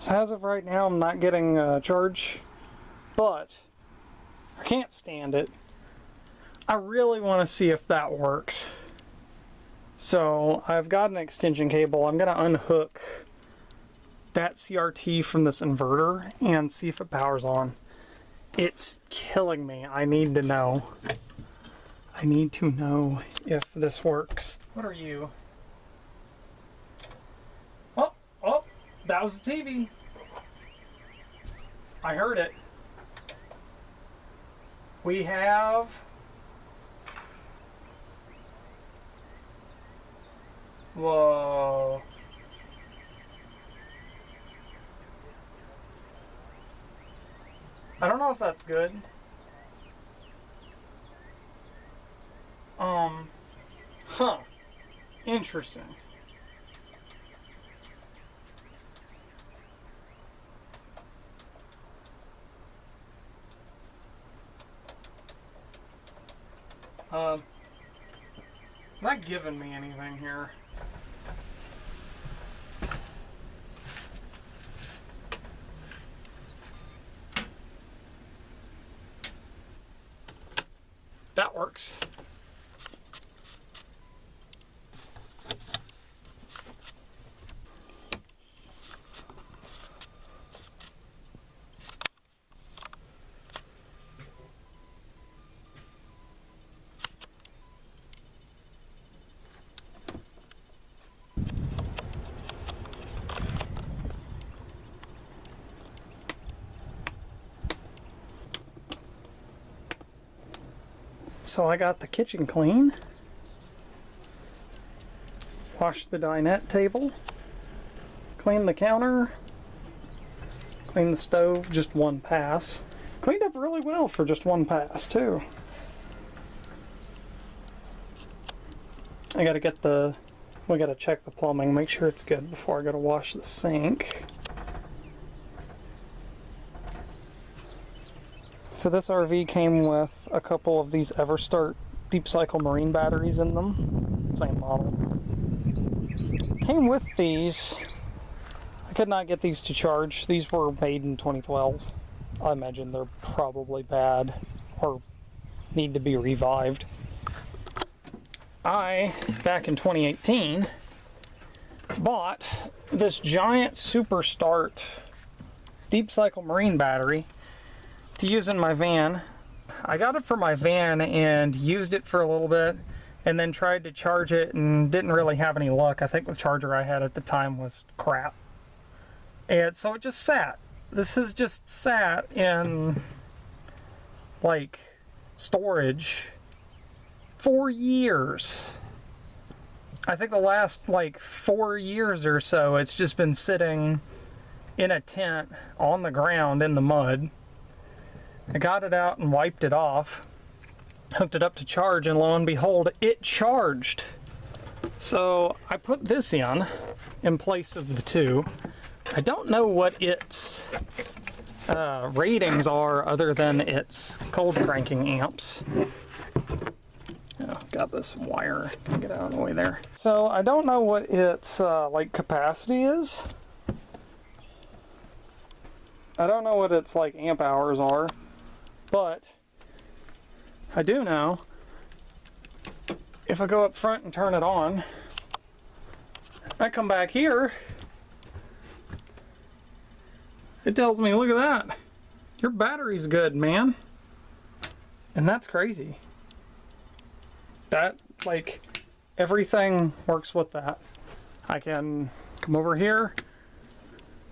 So as of right now, I'm not getting a charge, but I can't stand it. I really want to see if that works. So I've got an extension cable. I'm going to unhook that CRT from this inverter and see if it powers on. It's killing me. I need to know. I need to know if this works. What are you? Oh, oh, that was the TV. I heard it. We have whoa. I don't know if that's good. Huh. Interesting. Not giving me anything here. That works. So I got the kitchen clean, washed the dinette table, cleaned the counter, cleaned the stove, just one pass. Cleaned up really well for just one pass too. I gotta get we gotta check the plumbing, make sure it's good before I gotta wash the sink. So this RV came with a couple of these Everstart deep cycle marine batteries in them. Same model. Came with these. I could not get these to charge. These were made in 2012. I imagine they're probably bad or need to be revived. I, back in 2018, bought this giant Super Start deep cycle marine battery to use in my van. I got it for my van and used it for a little bit and then tried to charge it and didn't really have any luck. I think the charger I had at the time was crap. And so it just sat. This has just sat in like storage for years. I think the last like 4 years or so it's just been sitting in a tent on the ground in the mud. I got it out and wiped it off, hooked it up to charge, and lo and behold, it charged. So I put this in place of the two. I don't know what its ratings are other than its cold cranking amps. Oh, got this wire, get out of the way there. So I don't know what its like capacity is. I don't know what its like amp hours are. But I do know if I go up front and turn it on, I come back here, it tells me, look at that, your battery's good, man. And that's crazy. That, like, everything works with that. I can come over here,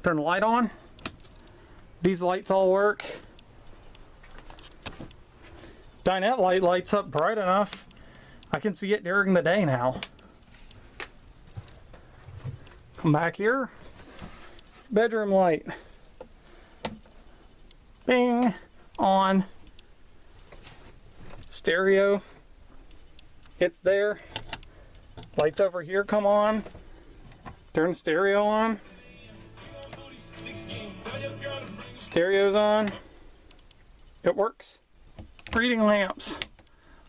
turn the light on, these lights all work. Dinette light lights up bright enough. I can see it during the day now. Come back here. Bedroom light. Bing. On. Stereo. It's there. Lights over here come on. Turn stereo on. Stereo's on. It works. Reading lamps,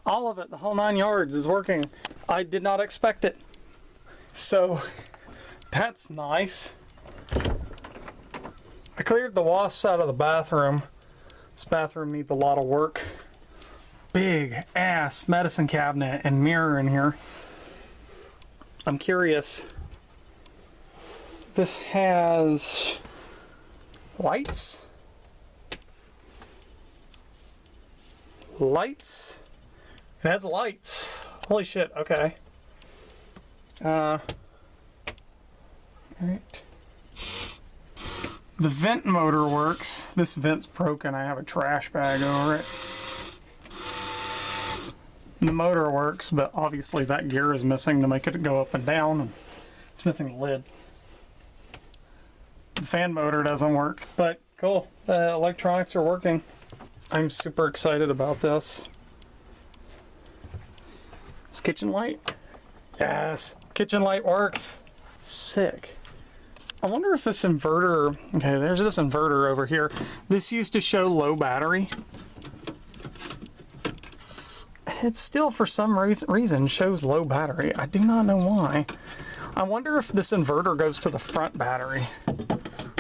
all of it, the whole 9 yards is working. I did not expect it, so that's nice. cleared the wasps out of the bathroom. This bathroom needs a lot of work. Big ass medicine cabinet and mirror in here. I'm curious. This has lights. Lights. It has lights. Holy shit, okay. Alright. The vent motor works. This vent's broken. I have a trash bag over it. The motor works, but obviously that gear is missing to make it go up and down. And it's missing the lid. The fan motor doesn't work, but cool. The electronics are working. I'm super excited about this. This kitchen light. Yes, kitchen light works. Sick. I wonder if this inverter, okay, there's this inverter over here. This used to show low battery. It still, for some reason, shows low battery. I do not know why. I wonder if this inverter goes to the front battery.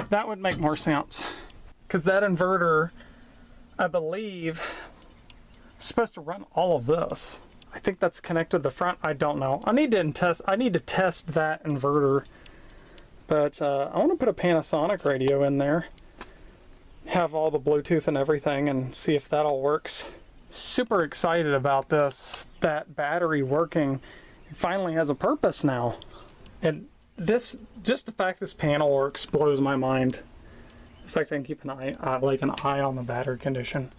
That would make more sense. Because that inverter, I believe, is supposed to run all of this. I think that's connected to the front. I don't know. I need to test that inverter. But I want to put a Panasonic radio in there. Have all the Bluetooth and everything and see if that all works. Super excited about this. That battery working. It finally has a purpose now. And this, just the fact this panel works blows my mind. The fact I can keep an eye on the battery condition.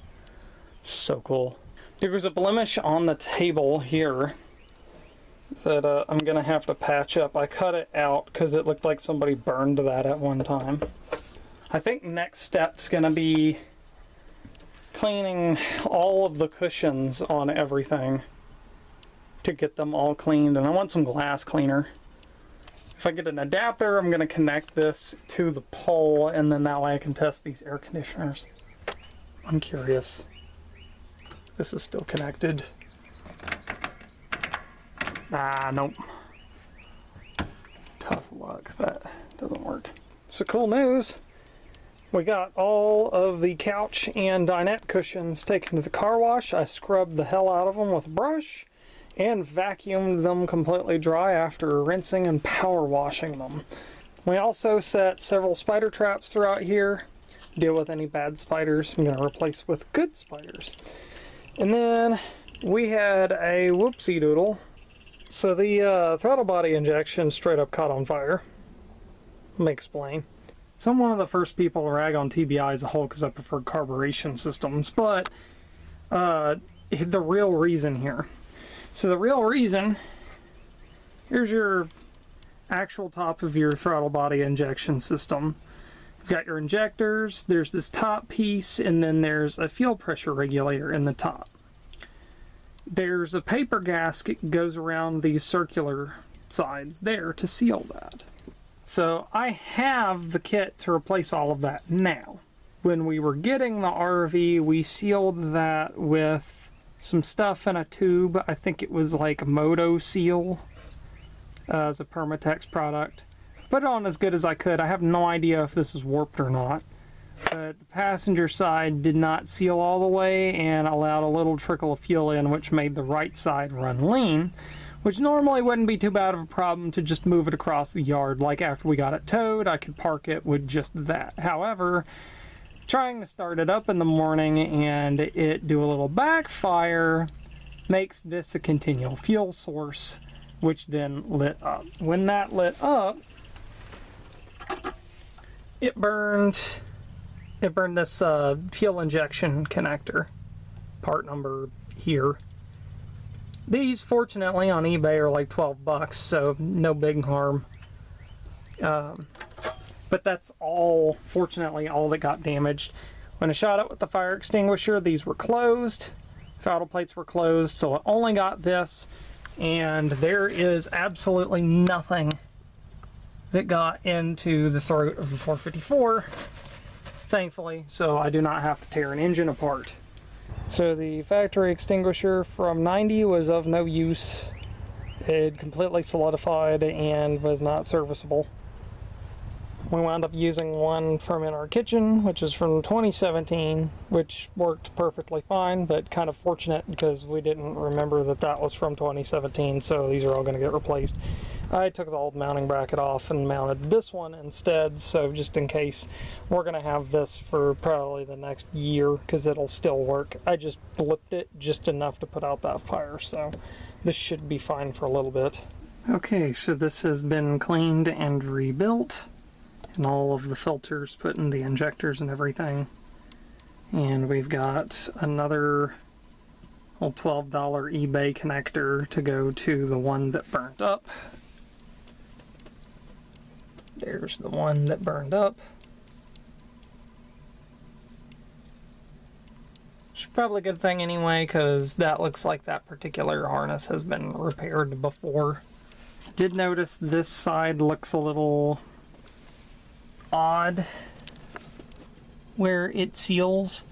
So cool. There was a blemish on the table here that I'm gonna have to patch up. I cut it out because it looked like somebody burned that at one time. I think next step's gonna be cleaning all of the cushions on everything to get them all cleaned, and I want some glass cleaner. If I get an adapter, I'm gonna connect this to the pole, and then that way I can test these air conditioners. I'm curious. This is still connected. Ah, nope. Tough luck, that doesn't work. So cool news. We got all of the couch and dinette cushions taken to the car wash. I scrubbed the hell out of them with a brush and vacuumed them completely dry after rinsing and power washing them. We also set several spider traps throughout here. Deal with any bad spiders. I'm going to replace with good spiders. And then we had a whoopsie doodle. So the throttle body injection straight up caught on fire. Let me explain. So I'm one of the first people to rag on TBI as a whole because I prefer carburation systems, but the real reason here. So the real reason, here's your actual top of your throttle body injection system. You've got your injectors, there's this top piece, and then there's a fuel pressure regulator in the top. There's a paper gasket goes around these circular sides there to seal that. So I have the kit to replace all of that now. When we were getting the RV, we sealed that with some stuff in a tube. I think it was like Moto Seal as a Permatex product. Put it on as good as I could. I have no idea if this is warped or not. But the passenger side did not seal all the way and allowed a little trickle of fuel in, which made the right side run lean, which normally wouldn't be too bad of a problem to just move it across the yard. Like after we got it towed, I could park it with just that. However, trying to start it up in the morning and it do a little backfire makes this a continual fuel source, which then lit up. When that lit up, it burned this fuel injection connector, part number here. These, fortunately, on eBay are like 12 bucks, so no big harm. But that's all, fortunately, all that got damaged. When I shot it with the fire extinguisher, these were closed, throttle plates were closed, so I only got this, and there is absolutely nothing that got into the throat of the 454. Thankfully, so I do not have to tear an engine apart. So the factory extinguisher from 90 was of no use. It completely solidified and was not serviceable. We wound up using one from in our kitchen, which is from 2017, which worked perfectly fine, but kind of fortunate because we didn't remember that that was from 2017, so these are all going to get replaced. I took the old mounting bracket off and mounted this one instead, so just in case, we're going to have this for probably the next year because it'll still work. I just blipped it just enough to put out that fire, so this should be fine for a little bit. Okay, so this has been cleaned and rebuilt, and all of the filters put in the injectors and everything. And we've got another old $12 eBay connector to go to the one that burnt up. There's the one that burned up. It's probably a good thing anyway, because that looks like that particular harness has been repaired before. Did notice this side looks a little odd where it seals,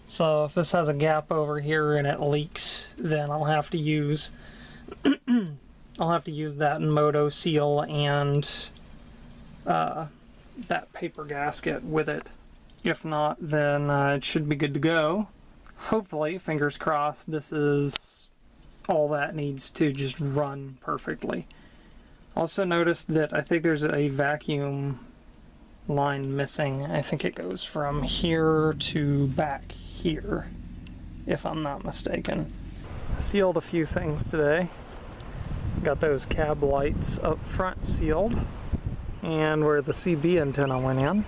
so if this has a gap over here and it leaks, then I'll have to use that Moto seal and that paper gasket with it. If not, then it should be good to go. Hopefully, fingers crossed, this is all that needs to just run perfectly. Also noticed that I think there's a vacuum line missing. I think it goes from here to back here, if I'm not mistaken. Sealed a few things today. Got those cab lights up front sealed, and where the CB antenna went in.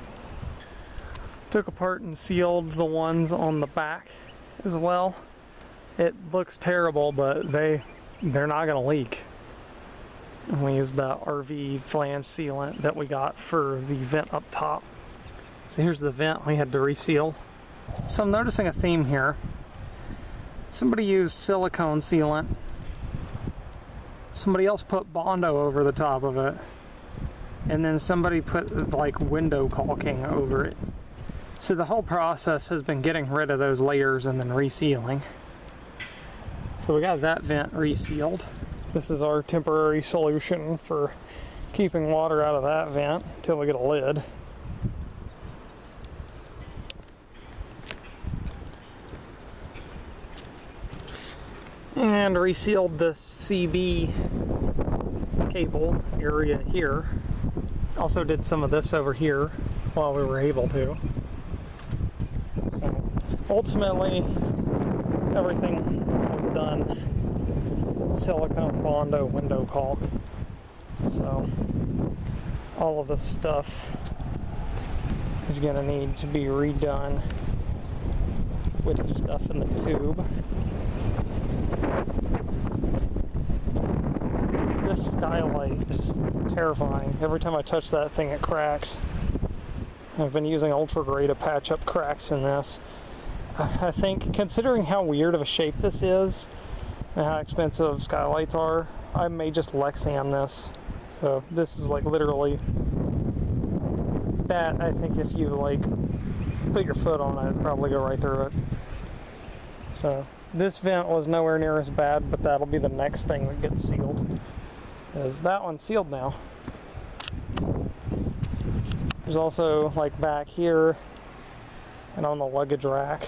Took apart and sealed the ones on the back as well. It looks terrible, but they're not gonna leak. And we used that RV flange sealant that we got for the vent up top. So here's the vent we had to reseal. So I'm noticing a theme here. Somebody used silicone sealant. Somebody else put Bondo over the top of it. And then somebody put like window caulking over it. So the whole process has been getting rid of those layers and then resealing. So we got that vent resealed. This is our temporary solution for keeping water out of that vent until we get a lid. And resealed this CB cable area here. Also did some of this over here while we were able to. So ultimately, everything was done silicone Bondo window caulk. So all of this stuff is going to need to be redone with the stuff in the tube. This skylight is terrifying. Every time I touch that thing, it cracks. I've been using Ultra Gray to patch up cracks in this. I think, considering how weird of a shape this is and how expensive skylights are, I may just Lexan this. So this is like literally that. I think if you like put your foot on it, it'd probably go right through it. So this vent was nowhere near as bad, but that'll be the next thing that gets sealed. Is that one's sealed now. There's also like back here and on the luggage rack,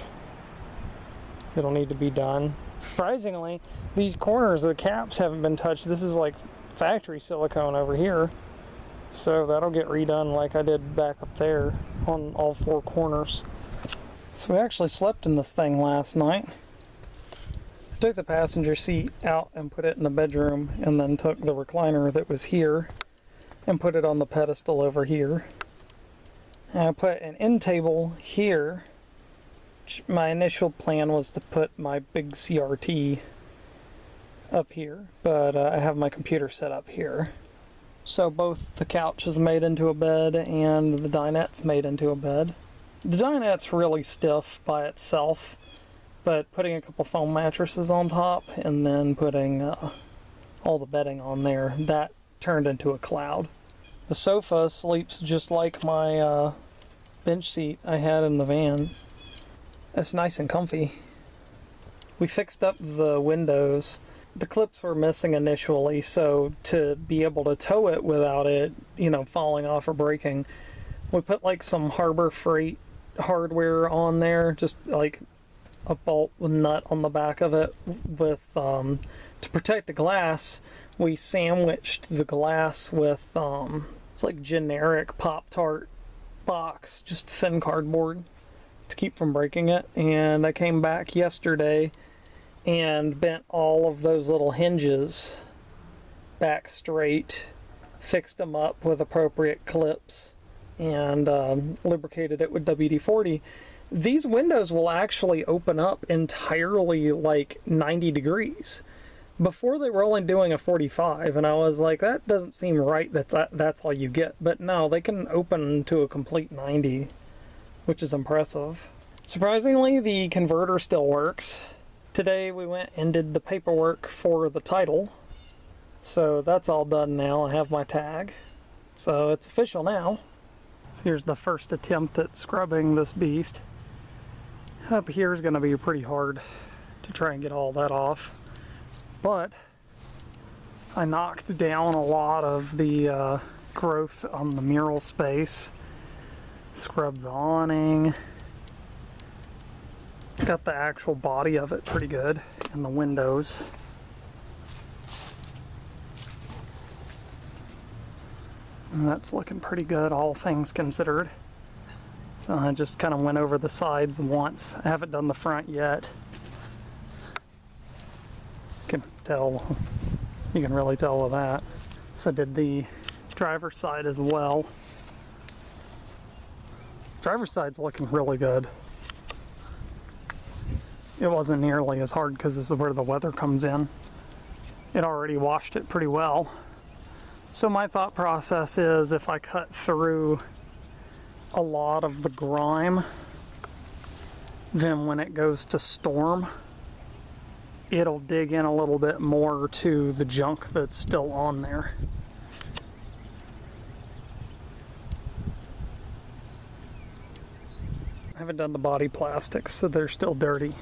it'll need to be done. Surprisingly, these corners of the caps haven't been touched. This is like factory silicone over here, so that'll get redone like I did back up there on all four corners. So we actually slept in this thing last night. Took the passenger seat out and put it in the bedroom, and then took the recliner that was here and put it on the pedestal over here. And I put an end table here. My initial plan was to put my big CRT up here, but I have my computer set up here. So both the couch is made into a bed and the dinette's made into a bed. The dinette's really stiff by itself, but putting a couple foam mattresses on top and then putting all the bedding on there, that turned into a cloud. The sofa sleeps just like my bench seat I had in the van. It's nice and comfy. We fixed up the windows. The clips were missing initially, so to be able to tow it without it, falling off or breaking, We put like some Harbor Freight hardware on there, just like a bolt with nut on the back of it with to protect the glass. We sandwiched the glass with it's like generic Pop-Tart box, just thin cardboard to keep from breaking it. And I came back yesterday and bent all of those little hinges back straight, fixed them up with appropriate clips, and lubricated it with WD-40. These windows will actually open up entirely like 90 degrees. Before they were only doing a 45, and I was like, that doesn't seem right, that's all you get. But no, they can open to a complete 90, which is impressive. Surprisingly, the converter still works. Today we went and did the paperwork for the title. So that's all done now. I have my tag. So it's official now. So here's the first attempt at scrubbing this beast. Up here is going to be pretty hard to try and get all that off. But I knocked down a lot of the growth on the mural space. Scrubbed the awning. Got the actual body of it pretty good, and the windows. And that's looking pretty good, all things considered. So I just kind of went over the sides once. I haven't done the front yet. You can tell, you can really tell with that. So I did the driver's side as well. Driver's side's looking really good. It wasn't nearly as hard because this is where the weather comes in. It already washed it pretty well. So my thought process is if I cut through a lot of the grime, then when it goes to storm, it'll dig in a little bit more to the junk that's still on there. I haven't done the body plastics, so they're still dirty,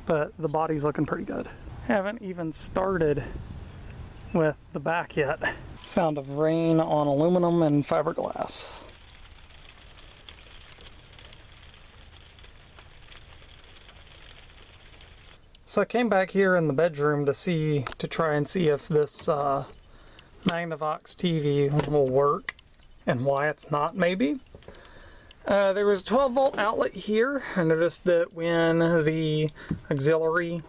but the body's looking pretty good. Haven't even started with the back yet. Sound of rain on aluminum and fiberglass. So I came back here in the bedroom to try and see if this Magnavox TV will work and why it's not, maybe. There was a 12 volt outlet here. I noticed that when the auxiliary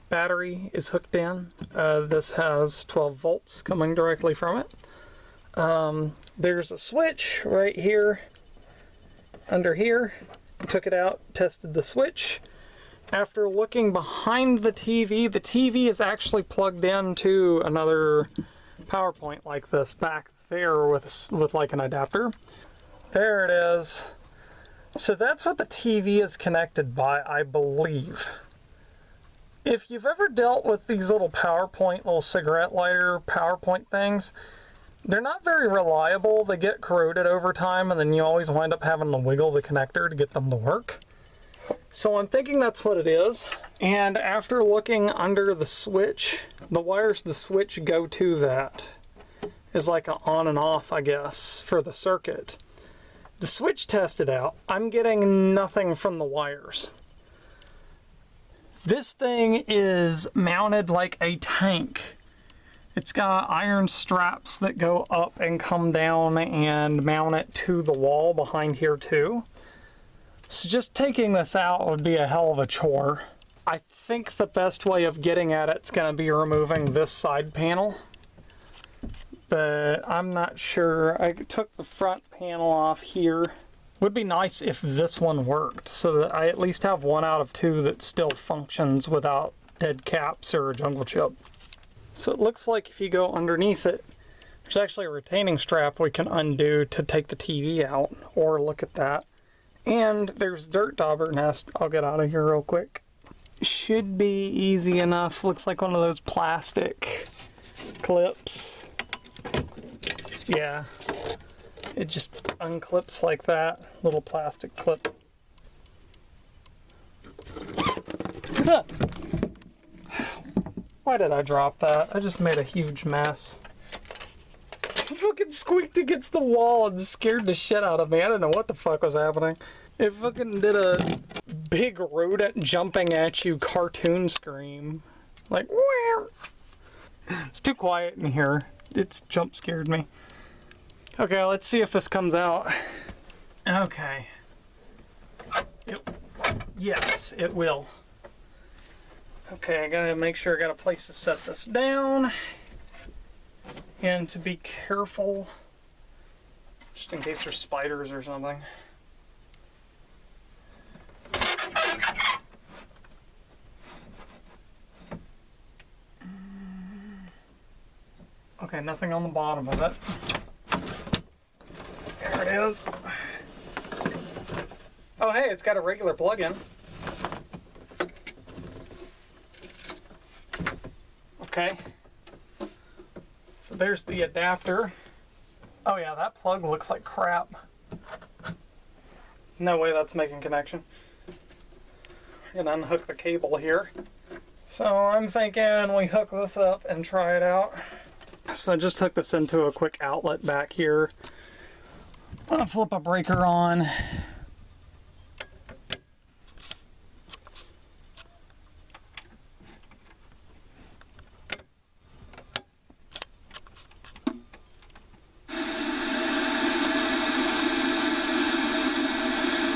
battery is hooked in, this has 12 volts coming directly from it. There's a switch right here, under here. Took it out, tested the switch. After looking behind the TV is actually plugged into another power point like this back there with like an adapter. There it is. So that's what the TV is connected by, I believe. If you've ever dealt with these little little cigarette lighter PowerPoint things, they're not very reliable. They get corroded over time, and then you always wind up having to wiggle the connector to get them to work. So I'm thinking that's what it is. And after looking under the switch, the wires the switch go to that is like an on and off, I guess, for the circuit. The switch tested out. I'm getting nothing from the wires. This thing is mounted like a tank. It's got iron straps that go up and come down and mount it to the wall behind here too. So just taking this out would be a hell of a chore. I think the best way of getting at it's going to be removing this side panel. But I'm not sure. I took the front panel off here. Would be nice if this one worked, so that I at least have one out of two that still functions without dead caps or a jungle chip. So it looks like if you go underneath it, there's actually a retaining strap we can undo to take the TV out, or look at that. And there's dirt dauber nest. I'll get out of here real quick. Should be easy enough. Looks like one of those plastic clips. Yeah. It just unclips like that. Little plastic clip. Why did I drop that? I just made a huge mess. Fucking It squeaked against the wall and scared the shit out of me. I don't know what the fuck was happening. It fucking did a big rodent jumping at you cartoon scream. Like, where? It's too quiet in here. It's jump scared me. Okay, let's see if this comes out. Okay. Yes, it will. Okay, I gotta make sure I got a place to set this down. And to be careful, just in case there's spiders or something. Okay, nothing on the bottom of it. There it is. Oh hey, it's got a regular plug-in. Okay. So there's the adapter. Oh yeah, that plug looks like crap. No way that's making connection. I'm gonna unhook the cable here. So I'm thinking we hook this up and try it out. So I just hooked this into a quick outlet back here. I'm gonna flip a breaker on.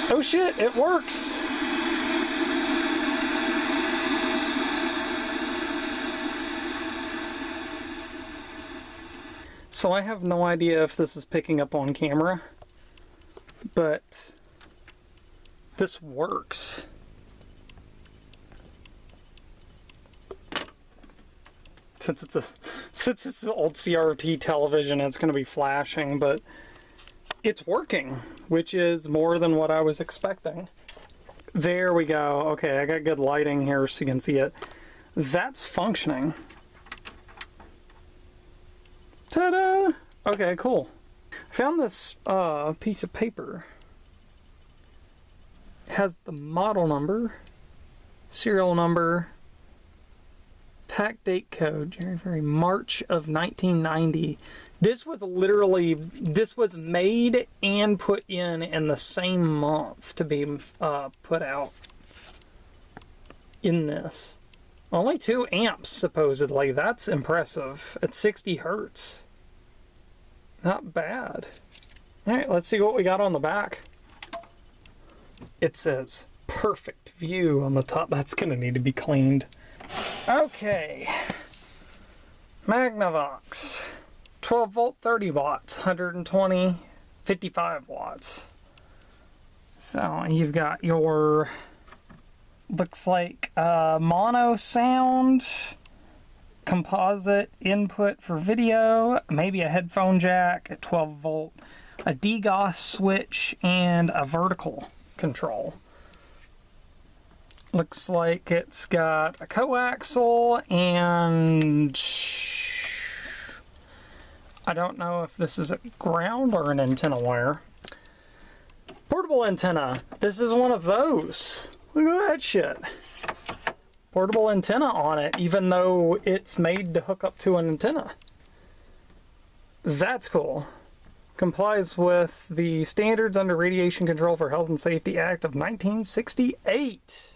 Oh shit, it works! So I have no idea if this is picking up on camera, but this works. Since it's an old CRT television, it's going to be flashing, but it's working, which is more than what I was expecting. There we go. Okay, I got good lighting here so you can see it. That's functioning. Ta-da! Okay, cool. I found this piece of paper. It has the model number, serial number, pack date code, January, March of 1990. This was made and put in the same month to be put out in this. Only 2 amps, supposedly. That's impressive. At 60 hertz. Not bad. Alright, let's see what we got on the back. It says, perfect view on the top. That's going to need to be cleaned. Okay. Magnavox. 12 volt, 30 watts. 120, 55 watts. So, you've got your... looks like mono sound, composite input for video, maybe a headphone jack at 12 volt, a DGOS switch, and a vertical control. Looks like it's got a coaxial and I don't know if this is a ground or an antenna wire. Portable antenna. This is one of those. Look at that shit. Portable antenna on it, even though it's made to hook up to an antenna. That's cool. Complies with the standards under Radiation Control for Health and Safety Act of 1968.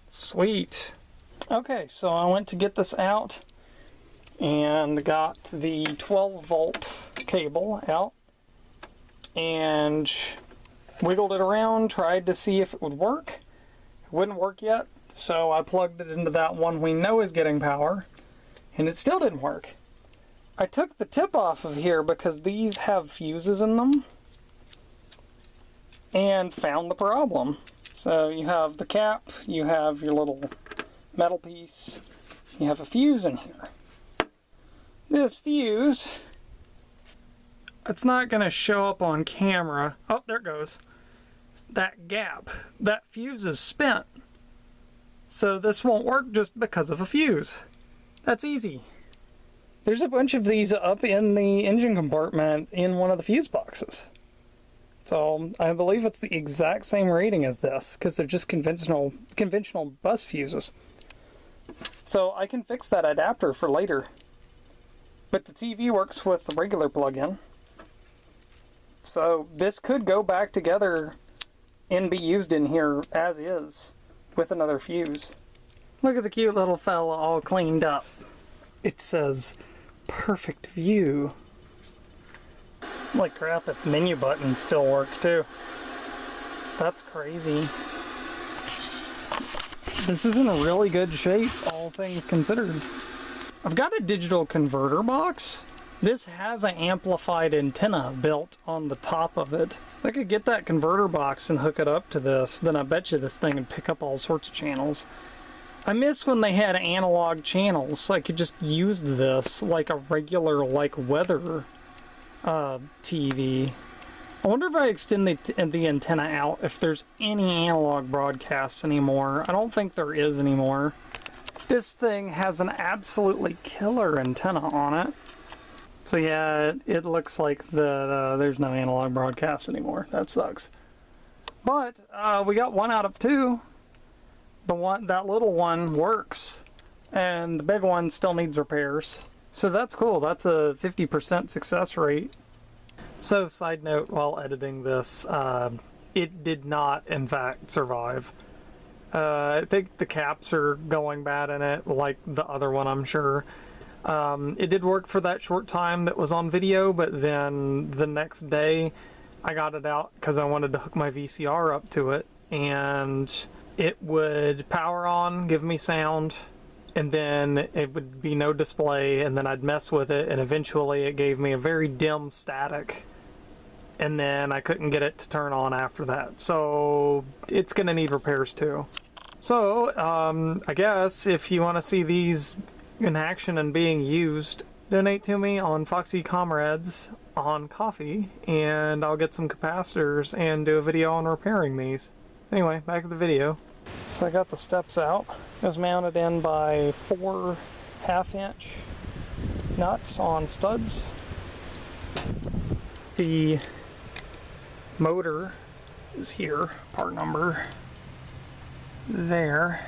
Sweet. Okay, so I went to get this out and got the 12 volt cable out and wiggled it around, tried to see if it would work. It wouldn't work yet, so I plugged it into that one we know is getting power, and it still didn't work. I took the tip off of here because these have fuses in them, and found the problem. So you have the cap, you have your little metal piece, you have a fuse in here. This fuse, it's not going to show up on camera. Oh, there it goes. That gap, that fuse is spent. So this won't work just because of a fuse. That's easy. There's a bunch of these up in the engine compartment in one of the fuse boxes. So I believe it's the exact same rating as this because they're just conventional bus fuses. So I can fix that adapter for later. But the TV works with the regular plug-in. So this could go back together and be used in here as is with another fuse. Look at the cute little fella all cleaned up. It says perfect view. Like crap, its menu buttons still work too. That's crazy. This is in a really good shape, all things considered. I've got a digital converter box. This has an amplified antenna built on the top of it. If I could get that converter box and hook it up to this, then I bet you this thing would pick up all sorts of channels. I miss when they had analog channels, so I could just use this like a regular, like, weather TV. I wonder if I extend the antenna out, if there's any analog broadcasts anymore. I don't think there is anymore. This thing has an absolutely killer antenna on it. So yeah, it looks like there's no analog broadcast anymore. That sucks. But we got 1 out of 2. That little one works, and the big one still needs repairs. So that's cool. That's a 50% success rate. So side note, while editing this, it did not in fact survive. I think the caps are going bad in it, like the other one, I'm sure. It did work for that short time that was on video, but then the next day I got it out because I wanted to hook my VCR up to it, and it would power on, give me sound, and then it would be no display, and then I'd mess with it, and eventually it gave me a very dim static, and then I couldn't get it to turn on after that. So it's gonna need repairs too. So I guess if you want to see these in action and being used, donate to me on Foxy Comrades on Coffee, and I'll get some capacitors and do a video on repairing these. Anyway, back to the video. So I got the steps out. It was mounted in by 4 1/2-inch nuts on studs. The motor is here, part number there.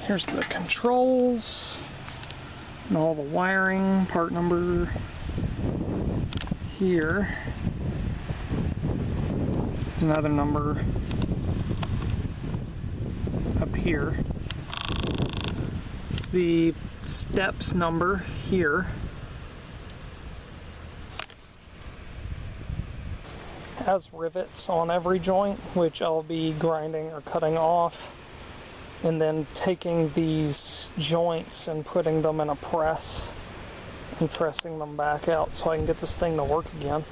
Here's the controls and all the wiring, part number here. There's another number up here. It's the steps number here. Has rivets on every joint, which I'll be grinding or cutting off, and then taking these joints and putting them in a press and pressing them back out so I can get this thing to work again.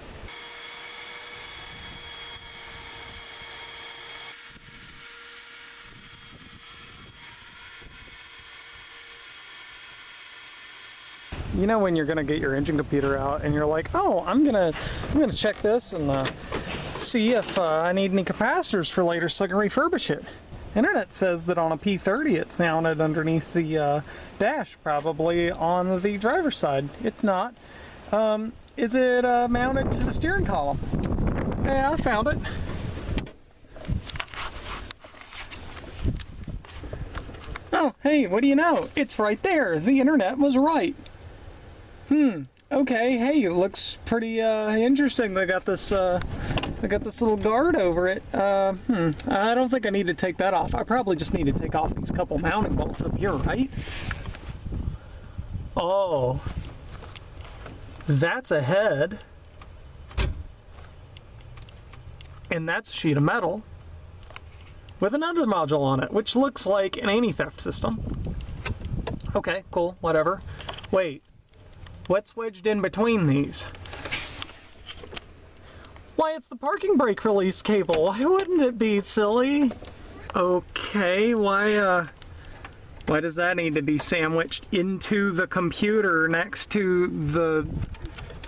You know when you're gonna get your engine computer out and you're like, oh, I'm gonna check this and see if I need any capacitors for later so I can refurbish it. Internet says that on a P30 it's mounted underneath the dash, probably on the driver's side. It's not. Is it mounted to the steering column? Yeah, I found it. Oh, hey, what do you know? It's right there. The internet was right. Okay, hey, it looks pretty interesting. They got this little guard over it. I don't think I need to take that off. I probably just need to take off these couple mounting bolts up here, right? Oh, that's a head. And that's a sheet of metal with another module on it, which looks like an anti-theft system. Okay, cool, whatever. Wait. What's wedged in between these? Why, it's the parking brake release cable. Why wouldn't it be, silly? Okay, why does that need to be sandwiched into the computer next to the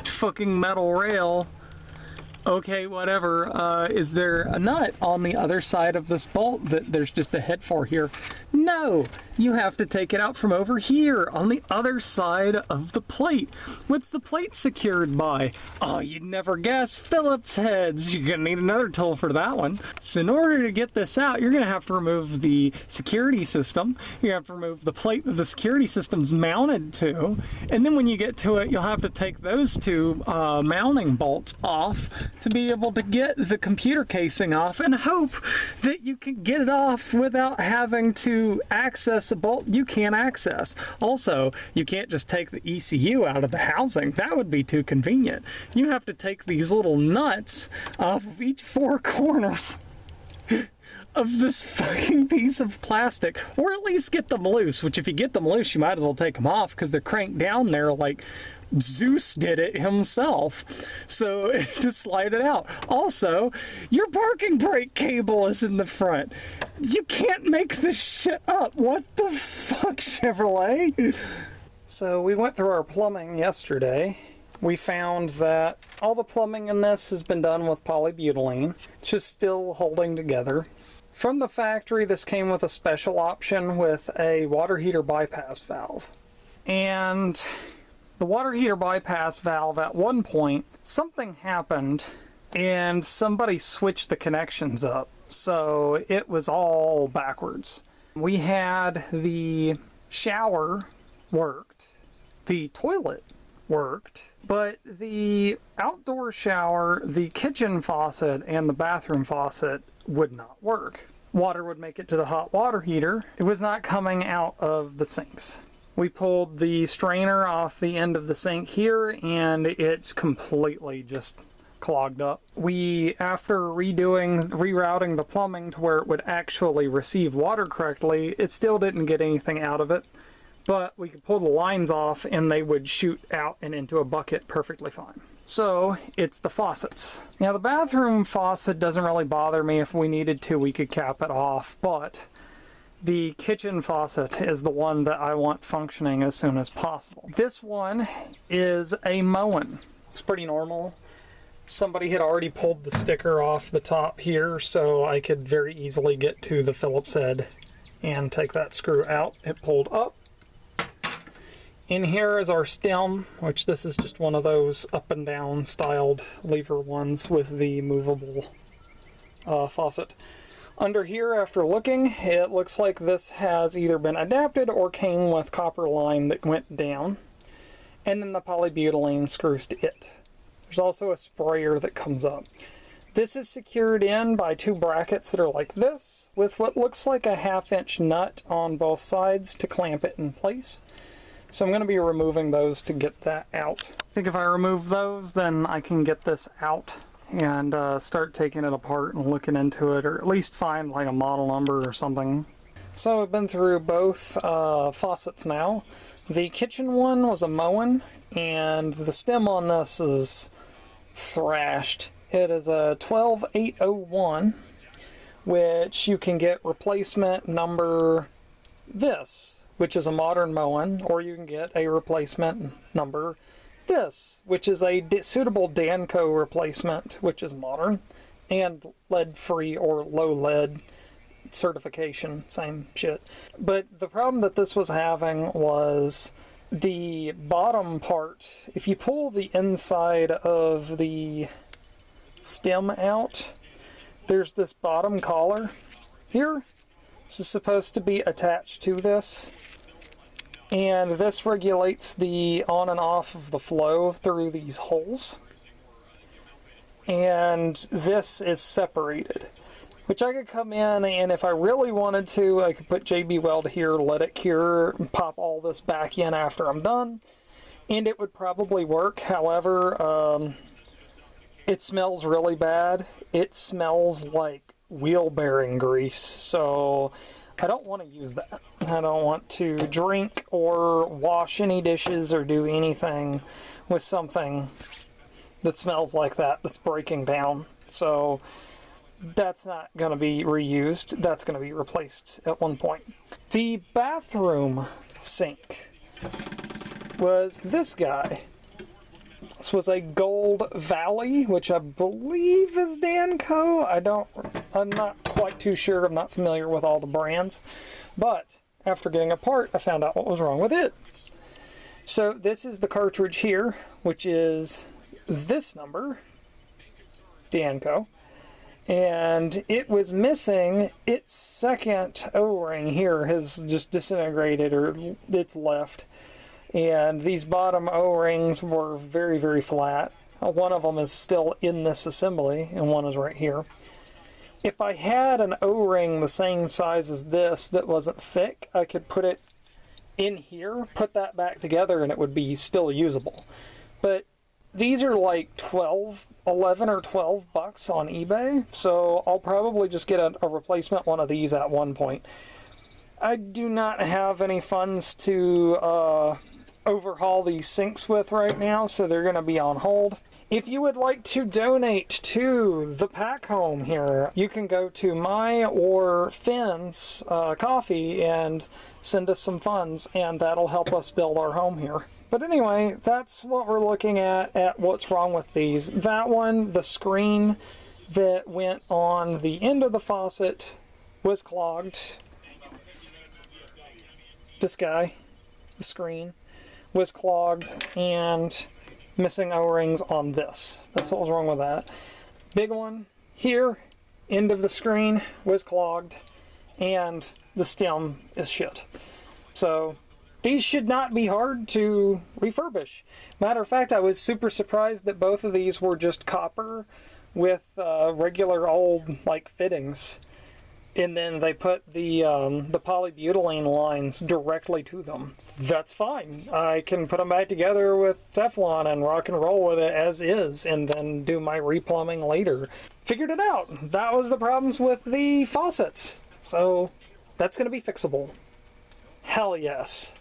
fucking metal rail? Okay, whatever. Is there a nut on the other side of this bolt that there's just a head for here? No! You have to take it out from over here on the other side of the plate. What's the plate secured by? Oh, you'd never guess. Phillips heads. You're gonna need another tool for that one. So in order to get this out, you're gonna have to remove the security system. You have to remove the plate that the security system's mounted to. And then when you get to it, you'll have to take those two mounting bolts off to be able to get the computer casing off and hope that you can get it off without having to access a bolt you can't access. Also, you can't just take the ECU out of the housing. That would be too convenient. You have to take these little nuts off of each four corners of this fucking piece of plastic, or at least get them loose, which if you get them loose, you might as well take them off because they're cranked down there like Zeus did it himself. So to slide it out. Also, your parking brake cable is in the front. You can't make this shit up. What the fuck, Chevrolet? So we went through our plumbing yesterday. We found that all the plumbing in this has been done with polybutylene. It's just still holding together. From the factory, this came with a special option with a water heater bypass valve. And the water heater bypass valve, at one point, something happened and somebody switched the connections up. So it was all backwards. We had the shower worked, the toilet worked, but the outdoor shower, the kitchen faucet, and the bathroom faucet would not work. Water would make it to the hot water heater. It was not coming out of the sinks. We pulled the strainer off the end of the sink here and it's completely just clogged up. We, after rerouting the plumbing to where it would actually receive water correctly, it still didn't get anything out of it. But we could pull the lines off and they would shoot out and into a bucket perfectly fine. So it's the faucets. Now the bathroom faucet doesn't really bother me. If we needed to, we could cap it off, but the kitchen faucet is the one that I want functioning as soon as possible. This one is a Moen. It's pretty normal. Somebody had already pulled the sticker off the top here, so I could very easily get to the Phillips head and take that screw out. It pulled up. In here is our stem, which this is just one of those up and down styled lever ones with the movable faucet. Under here, after looking, it looks like this has either been adapted or came with copper line that went down, and then the polybutylene screws to it. There's also a sprayer that comes up. This is secured in by two brackets that are like this, with what looks like a 1/2-inch nut on both sides to clamp it in place. So I'm going to be removing those to get that out. I think if I remove those, then I can get this out and start taking it apart and looking into it, or at least find like a model number or something. So I've been through both faucets now. The kitchen one was a Moen, and the stem on this is thrashed. It is a 12801, which you can get replacement number this, which is a modern Moen, or you can get a replacement number this, which is a suitable Danco replacement, which is modern, and lead-free or low-lead certification, same shit. But the problem that this was having was the bottom part. If you pull the inside of the stem out, there's this bottom collar here. This is supposed to be attached to this, and this regulates the on and off of the flow through these holes, and this is separated, which I could come in, and if I really wanted to, I could put JB Weld here, let it cure, and pop all this back in after I'm done, and it would probably work. However, it smells really bad. It smells like wheel bearing grease, so I don't want to use that. I don't want to drink or wash any dishes or do anything with something that smells like that, that's breaking down. So that's not going to be reused. That's going to be replaced at one point. The bathroom sink was this guy. This was a Gold Valley, which I believe is Danco. I'm not quite too sure. I'm not familiar with all the brands. But after getting a part, I found out what was wrong with it. So this is the cartridge here, which is this number, Danco. And it was missing its second O-ring here, has just disintegrated, or it's left. And these bottom O-rings were very, very flat. One of them is still in this assembly, and one is right here. If I had an O-ring the same size as this that wasn't thick, I could put it in here, put that back together, and it would be still usable. But these are like 11 or 12 bucks on eBay, so I'll probably just get a replacement one of these at one point. I do not have any funds to overhaul these sinks with right now, so they're going to be on hold. If you would like to donate to the pack home here, you can go to my or Finn's coffee and send us some funds, and that'll help us build our home here. But anyway, that's what we're looking at what's wrong with these. That one, the screen that went on the end of the faucet was clogged. This guy, the screen, was clogged and missing O-rings on this. That's what was wrong with that. Big one here, end of the screen was clogged, and the stem is shit. So these should not be hard to refurbish. Matter of fact, I was super surprised that both of these were just copper with regular old like fittings, and then they put the polybutylene lines directly to them. That's fine. I can put them back together with Teflon and rock and roll with it as is, and then do my replumbing later. Figured it out. That was the problems with the faucets. So that's going to be fixable. Hell yes.